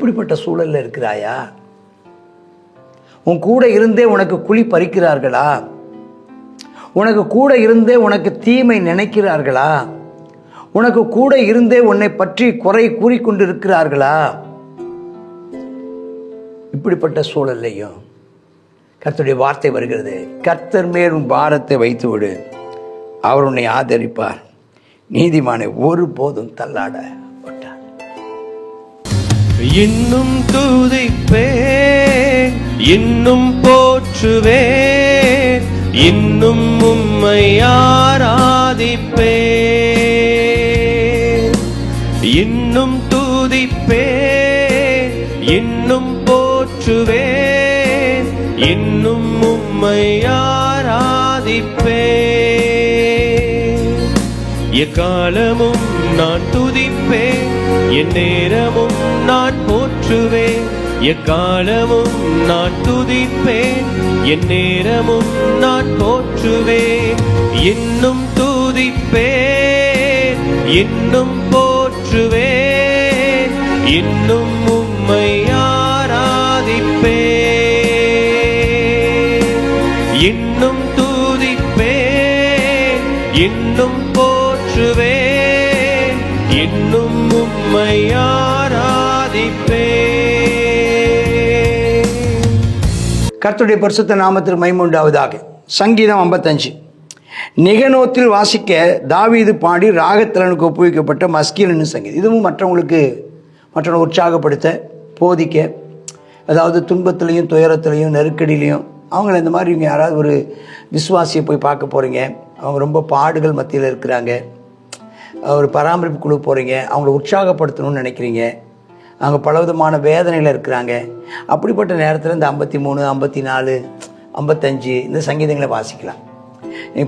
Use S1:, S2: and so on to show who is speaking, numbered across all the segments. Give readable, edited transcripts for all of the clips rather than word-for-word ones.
S1: இப்படிப்பட்ட சூழல்ல இருக்கிறாயா? உன் கூட இருந்தே உனக்கு குழி பறிக்கிறார்களா? உனக்கு கூட இருந்தே உனக்கு தீமை நினைக்கிறார்களா? உனக்கு கூட இருந்தே உன்னை பற்றி குறை கூறிக்கொண்டிருக்கிறார்களா? இப்படிப்பட்ட சூழல்லையும் கர்த்தருடைய வார்த்தை வருகிறது, கர்த்தர் மேல் உன் பாரத்தை வைத்து விடு, அவர் உன்னை ஆதரிப்பார், நீதிமானை ஒருபோதும் தள்ளாட மாட்டார்.
S2: இன்னும் துதிப்பேன், இன்னும் போற்றுவேன், இன்னும் உம்மை ஆராதிப்பேன். இன்னும் துதிப்பேன், இன்னும் போற்றுவேன், இன்னும் உம்மை ஆராதிப்பேன். எக்காலமும் நான் துதிப்பேன், எந்நேரமும் நான் போற்றுவேன். எக்காலமும் நான் துதிப்பேன், எந்நேரமும் நான் போற்றுவேன். இன்னும் துதிப்பேன், இன்னும் போற்றுவேன், இன்னும் உம்மை ஆராதிப்பேன். இன்னும் துதிப்பேன், இன்னும் போற்றுவேன், இன்னும் உம்மை ஆராதிப்பேன்.
S1: கர்த்தருடைய பரிசுத்த நாமத்திற்கு மகிமை உண்டாவதாக. சங்கீதம் 55. நிகனோத்தில் வாசிக்க தாவீது பாடி ராகத்திலனுக்கு ஒப்புவிக்கப்பட்ட மஸ்கீல் என்னும் சங்கீதம். இதுவும் மற்றவங்களுக்கு உற்சாகப்படுத்த, போதிக்க, அதாவது துன்பத்திலையும் துயரத்திலையும் நெருக்கடியிலையும் அவங்கள இந்த மாதிரி இவங்க யாராவது ஒரு விசுவாசியை போய் பார்க்க போகிறீங்க, அவங்க ரொம்ப பாடுகள் மத்தியில் இருக்கிறாங்க, ஒரு பராமரிப்பு குழு போகிறீங்க, அவங்கள உற்சாகப்படுத்தணும்னு நினைக்கிறீங்க, அவங்க பலவிதமான வேதனையில் இருக்கிறாங்க. அப்படிப்பட்ட நேரத்தில் இந்த 53, 54, 55 இந்த சங்கீதங்களை வாசிக்கலாம்.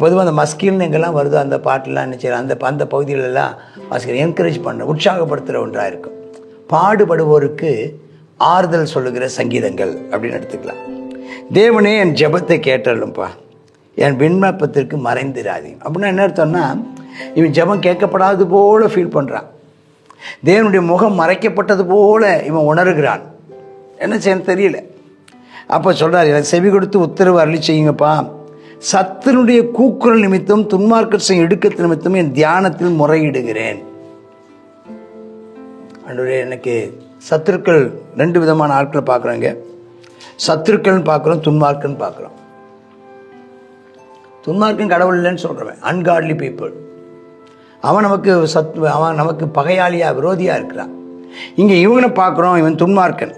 S1: பொதுவாக அந்த மஸ்கீல்னு எங்கெல்லாம் வருதோ அந்த பாட்டெலாம் என்ன செய்யலாம், அந்த பகுதிகளெல்லாம் வாசிக்கிறேன், என்கரேஜ் பண்ண, உற்சாகப்படுத்துகிற ஒன்றாக இருக்கும். பாடுபடுவோருக்கு ஆறுதல் சொல்லுகிற சங்கீதங்கள் அப்படின்னு எடுத்துக்கலாம். தேவனே என் ஜெபத்தை கேட்டருளும்பா, என் விண்ணப்பத்திற்கு மறைந்திராதீங்க. அப்படின்னா என்ன அர்த்தம்னா, இவன் ஜெபம் கேட்கப்படாதது போல ஃபீல் பண்ணுறான், தேவனுடைய முகம் மறைக்கப்பட்டது போல இவன் உணர்கிறான். என்ன செய்யணும் தெரியல. அப்போ சொல்கிறார், எனக்கு செவி கொடுத்து உத்தரவு அருளி செய்யுங்கப்பா, சத்துனுடைய கூக்குரல் நிமித்தம் துன்மார்க்கர் செய்யும் இடுக்கத்து நிமித்தம் என் தியானத்தில் முறையிடுகிறேன். ஆண்டவரே, எனக்கு சத்துருக்கள் 2 விதமான ஆட்களை பார்க்குறாங்க. சத்துருக்கள்னு பார்க்குறோம், துன்மார்க்கன்னு பார்க்குறோம். துன்மார்க்கன் கடவுள் இல்லைன்னு சொல்கிறவன், அன்காட்லி பீப்புள், அவன் நமக்கு பகையாளியாக விரோதியாக இருக்கிறான். இங்கே இவனை பார்க்குறோம், இவன் துன்மார்க்கன்.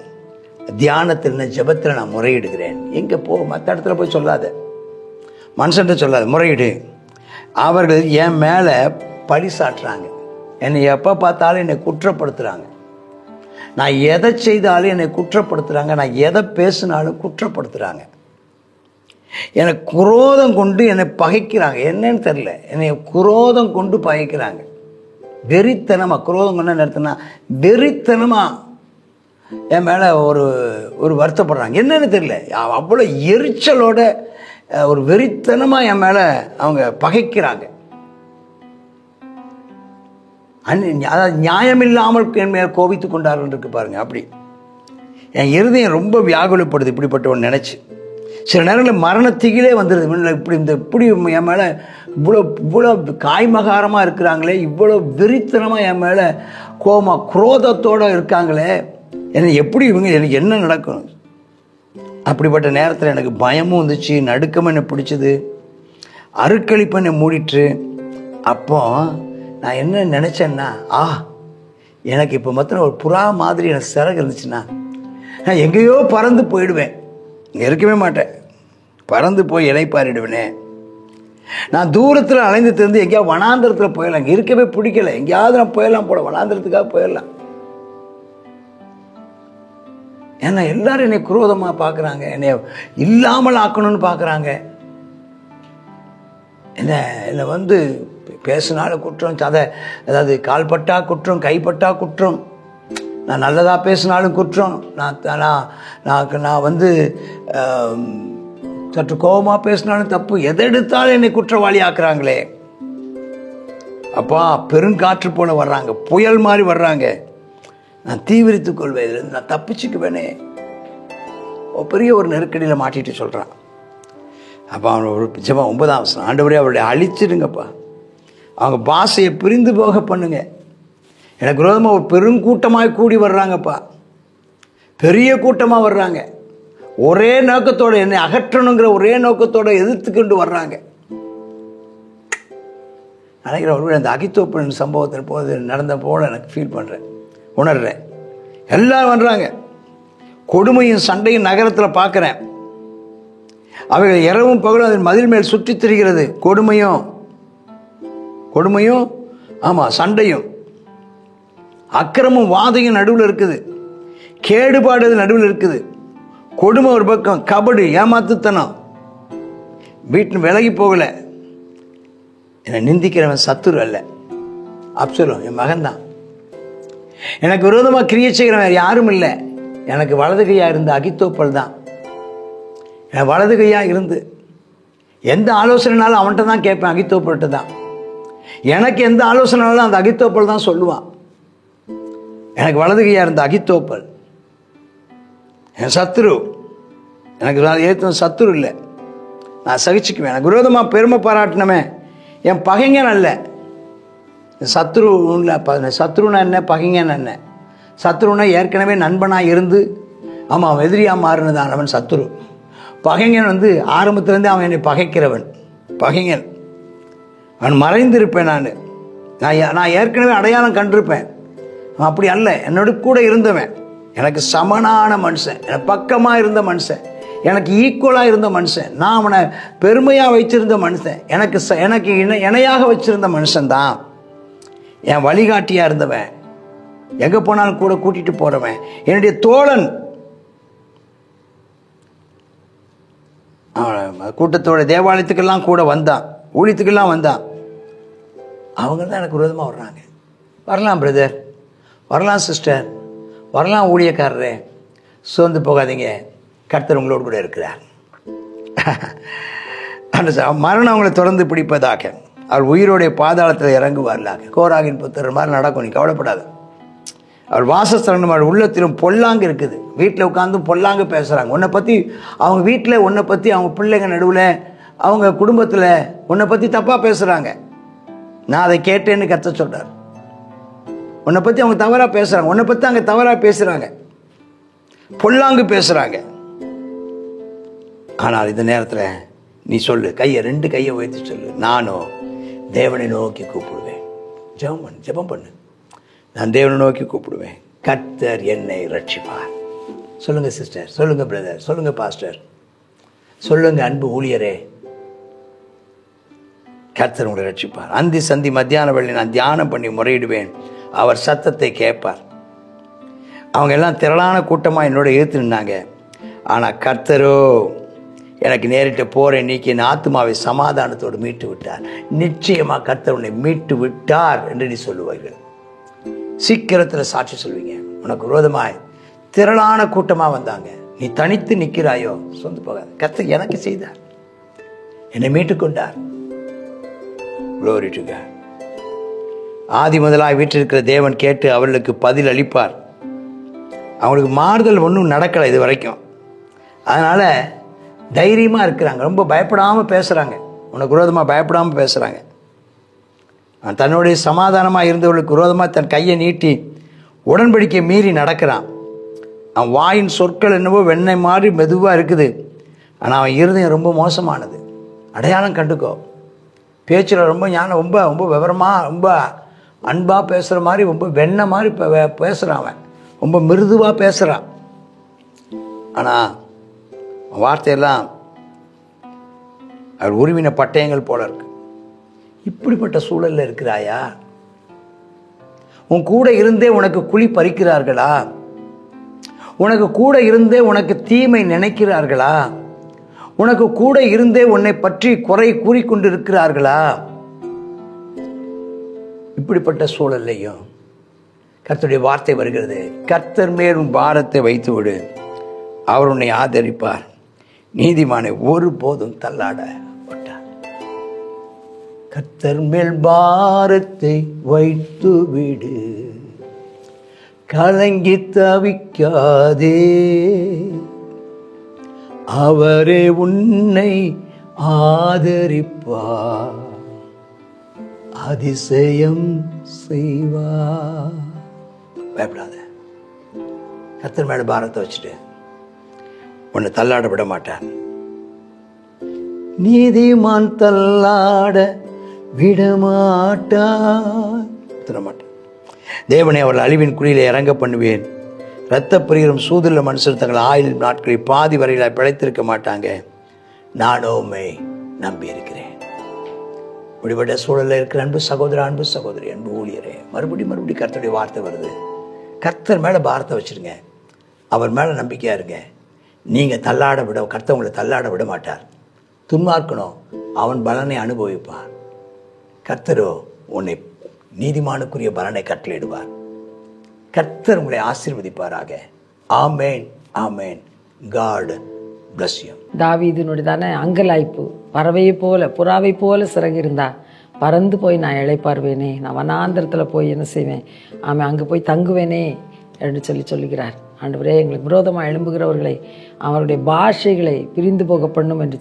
S1: தியானத்தில் ஜெபத்தில் நான் முறையிடுகிறேன். எங்கே போ, மற்ற இடத்துல போய் சொல்லாத, மனுஷன்ட்ட சொல்லாத, முறையிடு. அவர்கள் என் மேலே பழி சாட்டுறாங்க, என்னை எப்போ பார்த்தாலும் என்னை குற்றப்படுத்துகிறாங்க, நான் எதை செய்தாலும் என்னை குற்றப்படுத்துகிறாங்க, நான் எதை பேசினாலும் குற்றப்படுத்துகிறாங்க, எனக்கு குரோதம் கொண்டு என்னை பகைக்கிறாங்க. என்னன்னு தெரியல, என்னை குரோதம் கொண்டு பகைக்கிறாங்க. வெறித்தனமாக, குரோதம் கொண்டு நிறுத்தினா வெறித்தனமாக என் மேலே ஒரு வருத்தப்படுறாங்க. என்னன்னு தெரியல, அவ்வளோ எரிச்சலோட ஒரு வெறித்தனமாக என் மேலே அவங்க பகைக்கிறாங்க. அதாவது நியாயமில்லாமல் என் மேலே கோபித்து கொண்டார்கள் இருக்கு பாருங்க. அப்படி என் இருதயம் ரொம்ப வியாகுலப்படுது இப்படிப்பட்ட ஒன்று நினச்சி. சில நேரங்களில் மரணத்திலே வந்துடுது. இப்படி என் மேலே இவ்வளோ காய்மகாரமாக இருக்கிறாங்களே, இவ்வளோ வெறித்தனமாக என் மேலே குரோதத்தோடு இருக்காங்களே, என்னை எப்படி எனக்கு என்ன நடக்கும்? அப்படிப்பட்ட நேரத்தில் எனக்கு பயமும் வந்துச்சு, நடுக்கம் என்னை பிடிச்சது, அருக்களிப்பு என்னை மூடிட்டு. அப்போ நான் என்ன நினச்சேன்னா, எனக்கு இப்போ மாத்திரம் ஒரு புறா மாதிரி எனக்கு சிறகு இருந்துச்சுன்னா நான் எங்கேயோ பறந்து போயிடுவேன், இங்கே இருக்கவே மாட்டேன், பறந்து போய் இலைப்பாரிடுவேனே. நான் தூரத்தில் அலைந்து திருந்து எங்கேயாவது வனாந்திரத்தில் போயிடலாம், இங்கே இருக்கவே பிடிக்கல, எங்கேயாவது நான் போயிடலாம் போல, வனாந்திரத்துக்காக போயிடலாம். ஏன்னா எல்லாரும் என்னை குரோதமாக பார்க்குறாங்க, என்னை இல்லாமல் ஆக்கணும்னு பார்க்குறாங்க. என்னை பேசினாலும் குற்றம், அதாவது கால்பட்டா குற்றம், கைப்பட்டா குற்றம், நான் நல்லதாக பேசினாலும் குற்றம், நான் சற்று கோபமாக பேசினாலும் தப்பு, எதை எடுத்தாலும் என்னை குற்றவாளி ஆக்குறாங்களே. அப்பா, பெருங்காற்று போல வர்றாங்க, புயல் மாதிரி வர்றாங்க. நான் தீவிரித்துக் கொள்வேன், இதிலிருந்து நான் தப்பிச்சுக்குவேனே. பெரிய ஒரு நெருக்கடியில் மாட்டிட்டு சொல்கிறான். அப்போ அவன் ஒரு ஜெபம் 9ஆம் வசனம், ஆண்டவரே அவருடைய அழிச்சிடுங்கப்பா, அவங்க பாஷையை பிரிந்து போக பண்ணுங்க. எனக்கு விரோதமாக ஒரு பெருங்கூட்டமாக கூடி வர்றாங்கப்பா, பெரிய கூட்டமாக வர்றாங்க, ஒரே நோக்கத்தோடு என்னை அகற்றணுங்கிற ஒரே நோக்கத்தோடு எதிர்த்துக்கொண்டு வர்றாங்க. நினைக்கிற ஒரு அந்த அகித்தோப்பன் சம்பவத்தின் போது நடந்த போல எனக்கு ஃபீல் பண்ணுறேன், உணர்றேன். எல்லோரும் வர்றாங்க, கொடுமையும் சண்டையும் நகரத்தில் பார்க்குறேன். அவைகள் இரவும் பகலும் அதன் மதில் மேல் சுற்றி திரிகிறது. கொடுமையும் ஆமாம் சண்டையும் அக்கிரமும் வாதையும் நடுவில் இருக்குது, கேடுபாடு நடுவில் இருக்குது. கொடுமை ஒரு பக்கம், கபடு ஏமாத்துத்தனம் வீட்டில் விலகி போகல. என்னை நிந்திக்கிறவன் சத்துரு அல்ல, அப்சலோம் என் மகன்தான். எனக்கு விரோதமாக கிரியை செய்கிறவன் யாரும் இல்லை. எனக்கு வலது கையாக இருந்த அகித்தோப்பல் தான். என் வலது கையாக இருந்து எந்த ஆலோசனைனாலும் அவன்கிட்ட தான் கேட்பேன், அகித்தோப்பல்கிட்ட தான். எனக்கு எந்த ஆலோசனைனாலும் அந்த அகித்தோப்பல் தான் சொல்லுவான். எனக்கு வலது கையாக இருந்த அகித்தோப்பல் என் சத்துரு. எனக்கு ஏற்ற சத்துரு இல்லை, நான் சகிச்சுக்குவேன். எனக்கு விரோதமாக பெருமை பாராட்டினமே என் பகைங்கன் அல்ல. சத்ரு இல்லை, சத்ருன்னா என்ன, பகைங்கன்னு என்ன? சத்ருன்னா ஏற்கனவே நண்பனாக இருந்து ஆமாம் அவன் எதிரியாக மாறினதான் அவன் சத்ரு. பகைங்கன் ஆரம்பத்திலேருந்து அவன் என்னை பகைக்கிறவன், பகைங்கன். அவன் மறைந்திருப்பேன், நான் ஏற்கனவே அடையாளம் கண்டிருப்பேன். அவன் அப்படி அல்ல, என்னோட கூட இருந்தவன், எனக்கு சமனான மனுஷன், எனக்கு பக்கமாக இருந்த மனுஷன், எனக்கு ஈக்குவலாக இருந்த மனுஷன், நான் அவனை பெருமையாக வச்சிருந்த மனுஷன், எனக்கு இணையாக வச்சிருந்த மனுஷன்தான், என் வழிகாட்டியாக இருந்தவன், எங்கே போனாலும் கூட கூட்டிகிட்டு போகிறவன், என்னுடைய தோழன். கூட்டத்தோட தேவாலயத்துக்கெல்லாம் கூட வந்தான், ஊழியத்துக்கெல்லாம் வந்தான். அவங்க தான் எனக்கு விரோதமாக வர்றாங்க. வரலாம் பிரதர், வரலாம் சிஸ்டர், வரலாம் ஊழியக்காரரே, சோர்ந்து போகாதீங்க, கர்த்தர் உங்களோடு கூட இருக்கிறார். மரணம் அவங்களை தொடர்ந்து பிடிப்பதாக, அவர் உயிரோடைய பாதாளத்தில் இறங்குவார்களாக. கோராகின் புத்திரர் மாதிரி நடக்கும், நீ கவலைப்படாத. அவர் வாசஸ்தலம் அவர் உள்ளத்திலும் பொல்லாங்கு இருக்குது. வீட்டில் உட்காந்து பொல்லாங்கு பேசுகிறாங்க உன்னை பற்றி. அவங்க வீட்டில் உன்னை பற்றி, அவங்க பிள்ளைங்க நடுவில், அவங்க குடும்பத்தில் உன்னை பற்றி தப்பாக பேசுகிறாங்க. நான் அதை கேட்டேன்னு கர்த்தர் சொல்கிறார். உன்னை பற்றி அவங்க தவறாக பேசுகிறாங்க, உன்னை பற்றி அங்கே தவறாக பேசுகிறாங்க, பொல்லாங்கு பேசுகிறாங்க. ஆனால் இந்த நேரத்தில் நீ சொல்லு, கையை 2 கையை உயர்த்தி சொல்லு, நானும் தேவனை நோக்கி கூப்பிடுவேன். ஜெபம் பண்ணு. நான் தேவனை நோக்கி கூப்பிடுவேன், கர்த்தர் என்னை ரட்சிப்பார். சொல்லுங்கள் சிஸ்டர், சொல்லுங்கள் பிரதர், சொல்லுங்கள் பாஸ்டர், சொல்லுங்கள் அன்பு ஊழியரே, கர்த்தர் உங்களை ரட்சிப்பார். அந்தி சந்தி மத்தியான வேளை நான் தியானம் பண்ணி முறையிடுவேன், அவர் சத்தத்தை கேட்பார். அவங்க எல்லாம் திரளான கூட்டமாக என்னோட எதிர்த்து நின்னாங்க. ஆனால் கர்த்தரோ எனக்கு நேரிட்ட போரை நீக்கி என் ஆத்மாவை சமாதானத்தோடு மீட்டு விட்டார். நிச்சயமாக கர்த்தர் உன்னை மீட்டு விட்டார் என்று நீ சொல்லுவார்கள். சீக்கிரத்தில் சாட்சி சொல்வீங்க. உனக்கு விரோதமாய் திரளான கூட்டமாக வந்தாங்க, நீ தனித்து நிற்கிறாயோ, சொந்து போகாத, கர்த்தர் எனக்கு செய்தார், என்னை மீட்டுக்கொண்டார். Glory to God. ஆதி முதலாய் வீற்றிருக்கிற தேவன் கேட்டு அவர்களுக்கு பதில் அளிப்பார். அவங்களுக்கு மாறுதல் ஒன்றும் நடக்கலை இது வரைக்கும். அதனால் தைரியமாக இருக்கிறாங்க, ரொம்ப பயப்படாமல் பேசுகிறாங்க, உனக்கு விரோதமாக பயப்படாமல் பேசுகிறாங்க. தன்னுடைய சமாதானமாக இருந்தவர்களுக்கு விரோதமாக தன் கையை நீட்டி உடன்படிக்கை மீறி நடக்கிறான். அவன் வாயின் சொற்கள் என்னவோ வெண்ணெய் மாதிரி மெதுவாக இருக்குது, ஆனால் அவன் இருதயம் ரொம்ப மோசமானது. அடையாளம் கண்டுக்கோ. பேச்சில் ரொம்ப ஞானம், ரொம்ப ரொம்ப விவரமாக, ரொம்ப அன்பாக பேசுகிற மாதிரி, ரொம்ப வெண்ணெய் மாதிரி பேசுகிறான். அவன் ரொம்ப மிருதுவாக பேசுகிறான். ஆனால் வார்த்தையெல்லாம் அவர் உருவின பட்டயங்கள் போல இருக்கு. இப்படிப்பட்ட சூழலில் இருக்கிறாயா? உன் கூட இருந்தே உனக்கு குழி பறிக்கிறார்களா? உனக்கு கூட இருந்தே உனக்கு தீமை நினைக்கிறார்களா? உனக்கு கூட இருந்தே உன்னை பற்றி குறை கூறிக்கொண்டிருக்கிறார்களா? இப்படிப்பட்ட சூழல்லையும் கர்த்தருடைய வார்த்தை வருகிறது, கர்த்தர் மேல் உன் பாரத்தை வைத்து விடு, அவர் உன்னை ஆதரிப்பார், நீதிமானை ஒருபோதும் தள்ளாட மாட்டார். கர்த்தர் மேல் பாரத்தை வைத்து விடு, கலங்கி தவிக்காதே, அவரே உன்னை ஆதரிப்பார், அதிசயம் செய்வார். பயப்படாத. கர்த்தர் மேல பாரத்தை வச்சுட்டு உன்னை தள்ளாட விட மாட்டார். நீதிமான் தள்ளாட விடமாட்டார். தேவனை அவர்கள் அழிவின் குழியிலே இறங்க பண்ணுவேன். இரத்த பிரியரும் சூதுள்ள மனுஷர் தங்கள் ஆயுள் நாட்களில் பாதி வரையில பிழைத்திருக்க மாட்டாங்க. நானோ உம்மை நம்பி இருக்கிறேன். இப்படிப்பட்ட சூழலில் இருக்கிற அன்பு சகோதர, அன்பு சகோதரி, அன்பு ஊழியரே, மறுபடி கர்த்தருடைய வார்த்தை வருது. கர்த்தர் மேலே பாரத்தை வச்சுருங்க. அவர் மேலே நம்பிக்கையாக இருங்க. நீங்கள் தள்ளாட விட, கர்த்தர் உங்களை தள்ளாட விட மாட்டார். துன்மார்க்கணும், அவன் பலனை அனுபவிப்பார். கர்த்தரோ உன்னை நீதிமானுக்குரிய பலனை கட்டளையிடுவார். கர்த்தர் உங்களை ஆசீர்வதிப்பாராக. ஆமேன், ஆமேன். God bless you.
S3: தாவீதினுடையதான அங்கலாய்ப்பு, பறவையை போல புறாவை போல சிறகிருந்தா பறந்து போய் நான் இளைப்பாருவேனே, நான் வனாந்திரத்தில் போய் என்ன செய்வேன், அங்கே போய் தங்குவேனே என்று சொல்லுகிறார். ஆண்டவரே, எங்களுக்கு விரோதமாக எழும்புகிறவர்களை அவருடைய பாஷைகளை பிரிந்து போக பண்ணும் என்று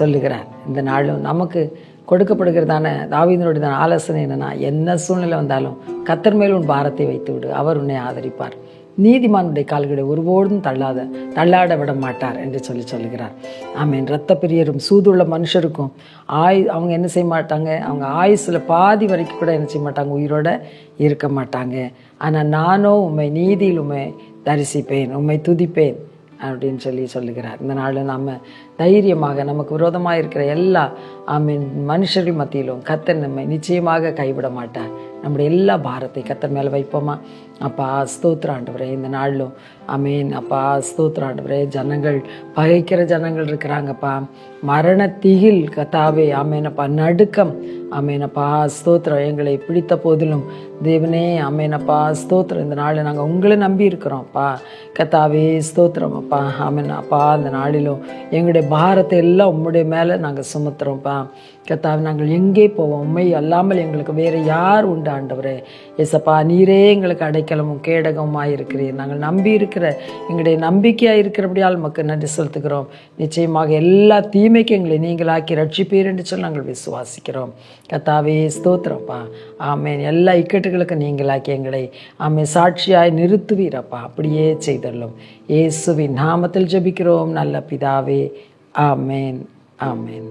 S3: சொல்லுகிறார். இந்த நாளும் நமக்கு கொடுக்கப்படுகிறதான தாவீதினுடையதான ஆலோசனை என்னன்னா, என்ன சூழ்நிலை வந்தாலும் கர்த்தர் மேல் உன் பாரத்தை வைத்து விடு, அவர் உன்னை ஆதரிப்பார். நீதிமானுடைய கால்களை ஒருபோதும் தள்ளாட விட மாட்டார் என்று சொல்லுகிறார். ஆமீன். இரத்த பிரியரும் சூதுள்ள மனுஷருக்கும் அவங்க என்ன செய்ய மாட்டாங்க, அவங்க ஆயுசில் பாதி வரைக்கும் கூட என்ன செய்ய மாட்டாங்க, உயிரோட இருக்க மாட்டாங்க. ஆனால் நானோ உம்மை நீதியில் உம்மை தரிசிப்பேன், உம்மை துதிப்பேன் அப்படின்னு சொல்லுகிறார். இந்த நாளில் நம்ம தைரியமாக நமக்கு விரோதமாக இருக்கிற எல்லா மனுஷர்கள் மத்தியிலும் கர்த்தர் நம்மை நிச்சயமாக கைவிட மாட்டார். நம்முடைய எல்லா பாரத்தை கர்த்தர் மேலே வைப்போமா? அப்பா ஸ்தோத்திரம் ஆண்டவரே, இந்த நாளிலும் ஆமீன். அப்பா ஸ்தோத்திரம் ஆண்டவரே, ஜனங்கள் பகைக்கிற ஜனங்கள் இருக்கிறாங்கப்பா, மரண திகில் கர்த்தாவே, ஆமேனப்பா, நடுக்கம், ஆமேனப்பா ஸ்தோத்திரம். எங்களை பிடித்த போதிலும் தேவனே, ஆமேனப்பா ஸ்தோத்திரம், இந்த நாளில் நாங்கள் உங்களை நம்பி இருக்கிறோம்ப்பா கர்த்தாவே, ஸ்தோத்திரம் அப்பா. ஆமேன் அப்பா, இந்த நாளிலும் எங்களுடைய பாரத்தை எல்லாம் உம்முடைய மேலே நாங்கள் சுமத்துறோம்ப்பா கர்த்தாவே. நாங்கள் எங்கே போவோம்? உண்மை அல்லாமல் எங்களுக்கு வேறு யார் உண்டு ஆண்டவரே? ஏசப்பா, நீரே எங்களுக்கு அடைக்கலமும் கேடகமுமாய் இருக்கிறீர். நாங்கள் நம்பி இருக்கிற எங்களுடைய நம்பிக்கையாக இருக்கிறபடியால் மக்கள் நன்றி செலுத்துகிறோம். நிச்சயமாக எல்லா தீமைக்கும் எங்களை நீங்களாக்கி ரட்சிப்பீர் என்று சொல்லி நாங்கள் விசுவாசிக்கிறோம் கர்த்தாவே, ஸ்தோத்திரப்பா. ஆமேன். எல்லா இக்கட்டுகளுக்கு நீங்களாக்கி எங்களை சாட்சியாய் நிறுத்துவீரப்பா. அப்படியே செய்தள்ளும். இயேசுவின் நாமத்தில் ஜெபிக்கிறோம் நல்ல பிதாவே. ஆமேன், ஆமேன்.